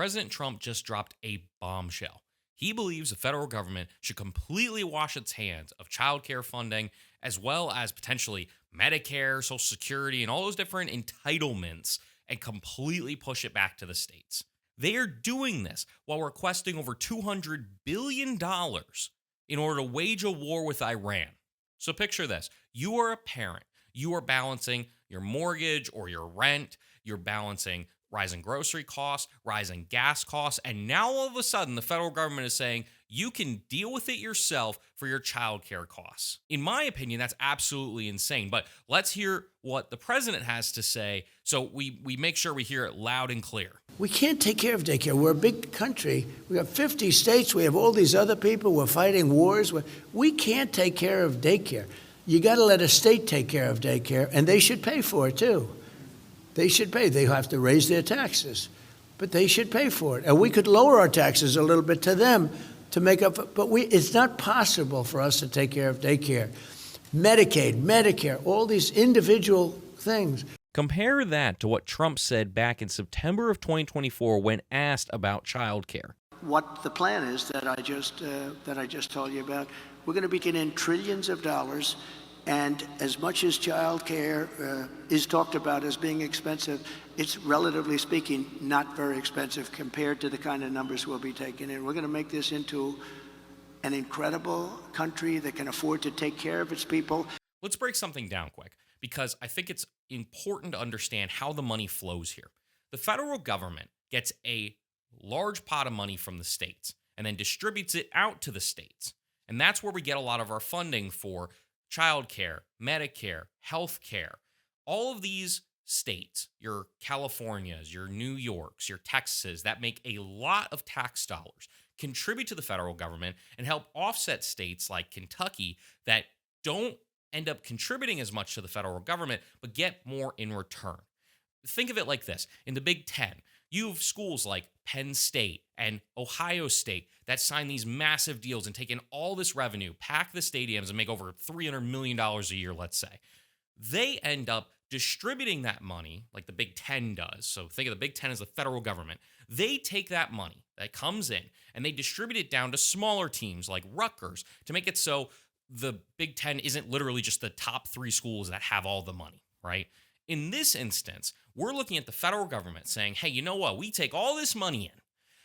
President Trump just dropped a bombshell. He believes the federal government should completely wash its hands of childcare funding, as well as potentially Medicare, Social Security, and all those different entitlements, and completely push it back to the states. They are doing this while requesting over $200 billion in order to wage a war with Iran. So picture this. You are a parent. You are balancing your mortgage or your rent. You're balancing rising grocery costs, rising gas costs, and now all of a sudden the federal government is saying you can deal with it yourself for your childcare costs. In my opinion, that's absolutely insane. But let's hear what the president has to say so we make sure we hear it loud and clear. We can't take care of daycare. We're a big country. We have 50 states. We have all these other people. We're fighting wars. We can't take care of daycare. You got to let a state take care of daycare, and they should pay for it too. They should pay. They have to raise their taxes, but they should pay for it. And we could lower our taxes a little bit to them to make up. But it's not possible for us to take care of daycare, Medicaid, Medicare, all these individual things. Compare that to what Trump said back in September of 2024 when asked about childcare. What the plan is that I just told you about, we're going to be getting in trillions of dollars. And as much as child care is talked about as being expensive, it's relatively speaking not very expensive compared to the kind of numbers we'll be taking in. We're going to make this into an incredible country that can afford to take care of its people. Let's break something down quick, because I think it's important to understand how the money flows here. The federal government gets a large pot of money from the states and then distributes it out to the states. And that's where we get a lot of our funding for childcare, Medicare, healthcare. All of these states, your Californias, your New Yorks, your Texas, that make a lot of tax dollars, contribute to the federal government and help offset states like Kentucky that don't end up contributing as much to the federal government, but get more in return. Think of it like this. In the Big Ten, you have schools like Penn State and Ohio State that sign these massive deals and take in all this revenue, pack the stadiums, and make over $300 million a year, let's say. They end up distributing that money like the Big Ten does. So think of the Big Ten as the federal government. They take that money that comes in and they distribute it down to smaller teams like Rutgers to make it so the Big Ten isn't literally just the top 3 schools that have all the money, right? In this instance, we're looking at the federal government saying, hey, you know what? We take all this money in,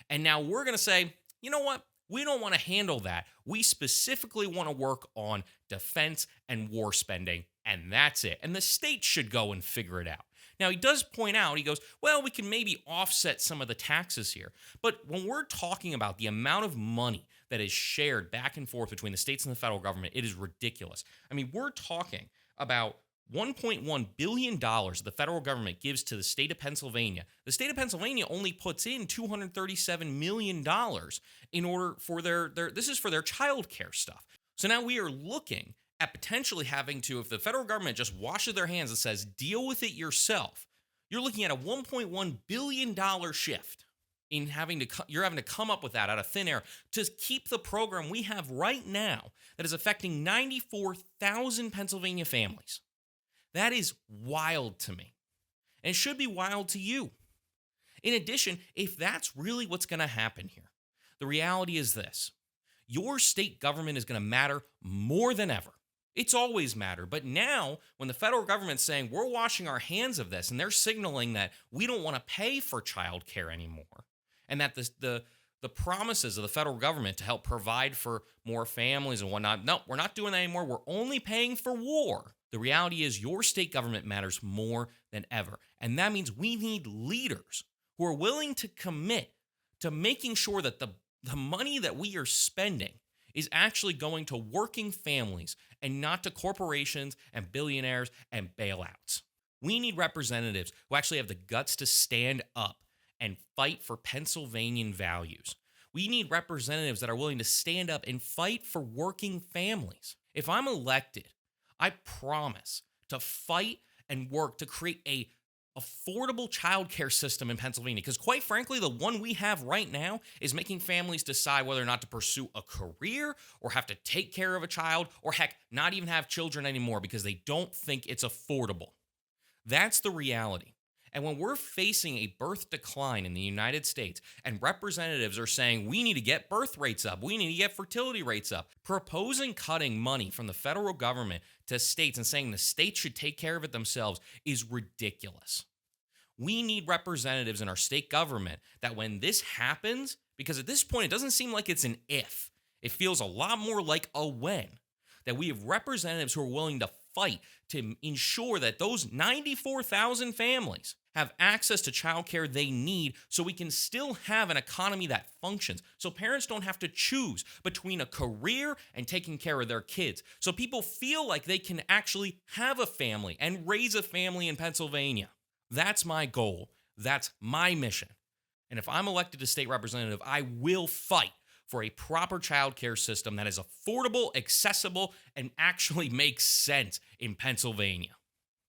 and now we're going to say, you know what? We don't want to handle that. We specifically want to work on defense and war spending, and that's it. And the state should go and figure it out. Now, he does point out, he goes, well, we can maybe offset some of the taxes here. But when we're talking about the amount of money that is shared back and forth between the states and the federal government, it is ridiculous. I mean, we're talking about $1.1 billion the federal government gives to the state of Pennsylvania. The state of Pennsylvania only puts in $237 million in order for this is for their child care stuff. So now we are looking at potentially having to, if the federal government just washes their hands and says, deal with it yourself, you're looking at a $1.1 billion shift in you're having to come up with that out of thin air to keep the program we have right now that is affecting 94,000 Pennsylvania families. That is wild to me, and it should be wild to you. In addition, if that's really what's going to happen here, the reality is this. Your state government is going to matter more than ever. It's always mattered, but now when the federal government's saying we're washing our hands of this and they're signaling that we don't want to pay for child care anymore, and that the promises of the federal government to help provide for more families and whatnot, no, we're not doing that anymore. We're only paying for war. The reality is your state government matters more than ever. And that means we need leaders who are willing to commit to making sure that the money that we are spending is actually going to working families and not to corporations and billionaires and bailouts. We need representatives who actually have the guts to stand up and fight for Pennsylvanian values. We need representatives that are willing to stand up and fight for working families. If I'm elected, I promise to fight and work to create a affordable childcare system in Pennsylvania, because quite frankly, the one we have right now is making families decide whether or not to pursue a career or have to take care of a child or heck, not even have children anymore because they don't think it's affordable. That's the reality. And when we're facing a birth decline in the United States and representatives are saying we need to get birth rates up, we need to get fertility rates up, proposing cutting money from the federal government to states and saying the states should take care of it themselves is ridiculous. We need representatives in our state government that when this happens, because at this point it doesn't seem like it's an if, it feels a lot more like a when, that we have representatives who are willing to fight to ensure that those 94,000 families have access to childcare they need so we can still have an economy that functions. So parents don't have to choose between a career and taking care of their kids. So people feel like they can actually have a family and raise a family in Pennsylvania. That's my goal. That's my mission. And if I'm elected to state representative, I will fight for a proper childcare system that is affordable, accessible, and actually makes sense in Pennsylvania.